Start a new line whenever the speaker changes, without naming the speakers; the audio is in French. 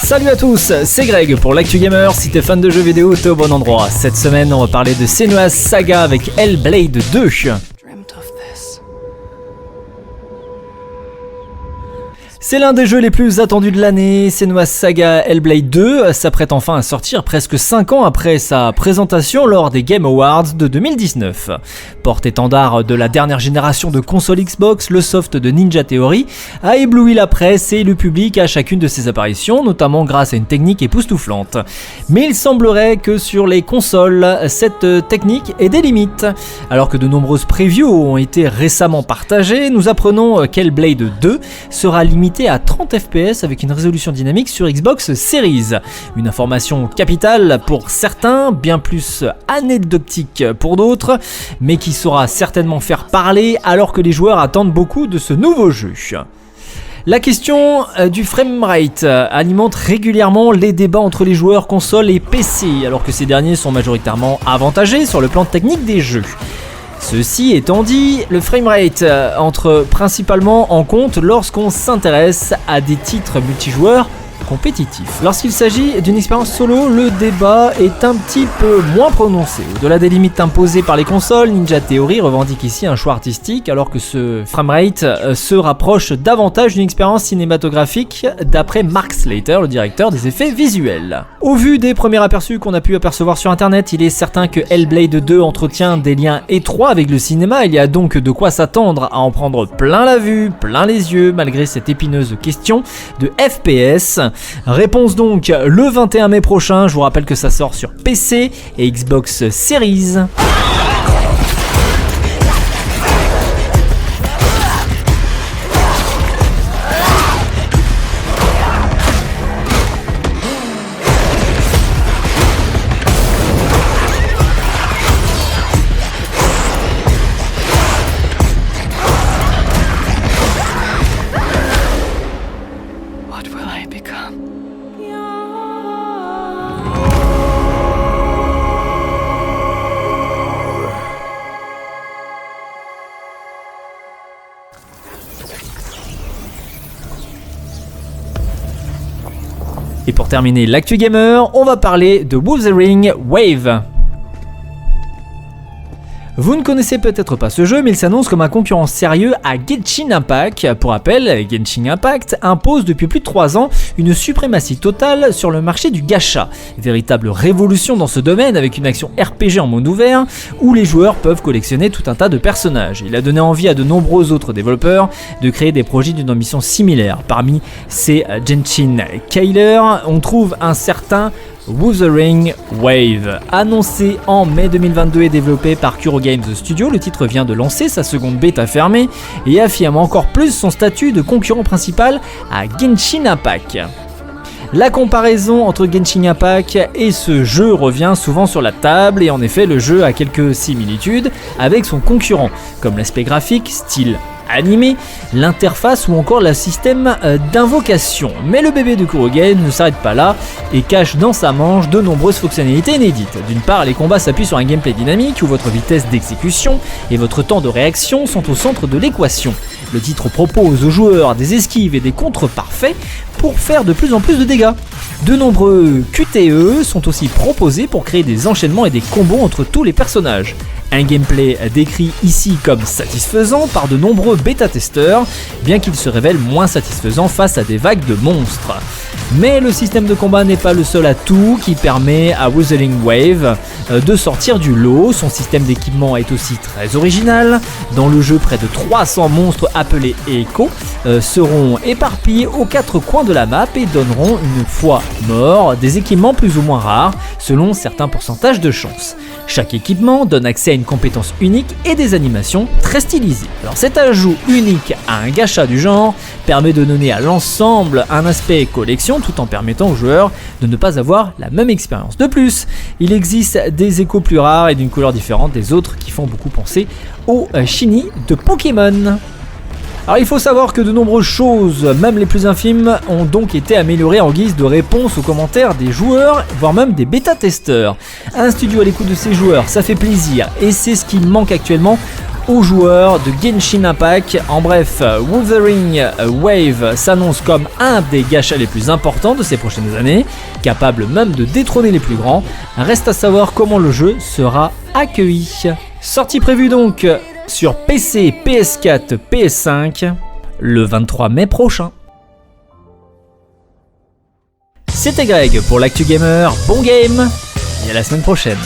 Salut à tous, c'est Greg pour l'Actu Gamer. Si t'es fan de jeux vidéo, t'es au bon endroit. Cette semaine, on va parler de Senua's Saga avec Hellblade 2. C'est l'un des jeux les plus attendus de l'année. Senua's Saga Hellblade 2 s'apprête enfin à sortir presque 5 ans après sa présentation lors des Game Awards de 2019. Porte-étendard de la dernière génération de consoles Xbox, le soft de Ninja Theory a ébloui la presse et le public à chacune de ses apparitions, notamment grâce à une technique époustouflante. Mais il semblerait que sur les consoles, cette technique ait des limites. Alors que de nombreuses previews ont été récemment partagées, nous apprenons qu'Hellblade 2 sera limité à 30 fps avec une résolution dynamique sur Xbox Series. Une information capitale pour certains, bien plus anecdotique pour d'autres, mais qui saura certainement faire parler alors que les joueurs attendent beaucoup de ce nouveau jeu. La question du framerate alimente régulièrement les débats entre les joueurs console et PC, alors que ces derniers sont majoritairement avantagés sur le plan technique des jeux. Ceci étant dit, le framerate entre principalement en compte lorsqu'on s'intéresse à des titres multijoueurs compétitif. Lorsqu'il s'agit d'une expérience solo, le débat est un petit peu moins prononcé. Au-delà des limites imposées par les consoles, Ninja Theory revendique ici un choix artistique alors que ce framerate se rapproche davantage d'une expérience cinématographique d'après Mark Slater, le directeur des effets visuels. Au vu des premiers aperçus qu'on a pu apercevoir sur internet, il est certain que Hellblade 2 entretient des liens étroits avec le cinéma. Il y a donc de quoi s'attendre à en prendre plein la vue, plein les yeux, malgré cette épineuse question de FPS. Réponse donc le 21 mai prochain. Je vous rappelle que ça sort sur PC et Xbox Series. Et pour terminer l'actu gamer, on va parler de Wuthering Wave. Vous ne connaissez peut-être pas ce jeu, mais il s'annonce comme un concurrent sérieux à Genshin Impact. Pour rappel, Genshin Impact impose depuis plus de 3 ans une suprématie totale sur le marché du gacha. Véritable révolution dans ce domaine avec une action RPG en monde ouvert où les joueurs peuvent collectionner tout un tas de personnages. Il a donné envie à de nombreux autres développeurs de créer des projets d'une ambition similaire. Parmi ces Genshin Killers, on trouve un certain Wuthering Wave. Annoncé en mai 2022 et développé par Kuro Games Studio, le titre vient de lancer sa seconde bêta fermée et affirme encore plus son statut de concurrent principal à Genshin Impact. La comparaison entre Genshin Impact et ce jeu revient souvent sur la table et en effet le jeu a quelques similitudes avec son concurrent, comme l'aspect graphique, style animé, l'interface ou encore le système d'invocation. Mais le bébé de Kuro Games ne s'arrête pas là et cache dans sa manche de nombreuses fonctionnalités inédites. D'une part, les combats s'appuient sur un gameplay dynamique où votre vitesse d'exécution et votre temps de réaction sont au centre de l'équation. Le titre propose aux joueurs des esquives et des contres parfaits pour faire de plus en plus de dégâts. De nombreux QTE sont aussi proposés pour créer des enchaînements et des combos entre tous les personnages. Un gameplay décrit ici comme satisfaisant par de nombreux bêta-testeurs, bien qu'il se révèle moins satisfaisant face à des vagues de monstres. Mais le système de combat n'est pas le seul atout qui permet à Wuthering Wave de sortir du lot. Son système d'équipement est aussi très original. Dans le jeu, près de 300 monstres appelés Echo seront éparpillés aux 4 coins de la map et donneront, une fois morts, des équipements plus ou moins rares selon certains pourcentages de chance. Chaque équipement donne accès à une compétence unique et des animations très stylisées. Alors cet ajout unique à un gacha du genre permet de donner à l'ensemble un aspect collection tout en permettant aux joueurs de ne pas avoir la même expérience. De plus, il existe des échos plus rares et d'une couleur différente des autres qui font beaucoup penser aux shiny de Pokémon. Alors il faut savoir que de nombreuses choses, même les plus infimes, ont donc été améliorées en guise de réponse aux commentaires des joueurs, voire même des bêta-testeurs. Un studio à l'écoute de ses joueurs, ça fait plaisir et c'est ce qui manque actuellement aux joueurs de Genshin Impact. En bref, Wuthering Wave s'annonce comme un des gachas les plus importants de ces prochaines années, capable même de détrôner les plus grands. Reste à savoir comment le jeu sera accueilli. Sortie prévue donc sur PC, PS4, PS5 le 23 mai prochain. C'était Greg pour l'Actu Gamer, bon game et à la semaine prochaine.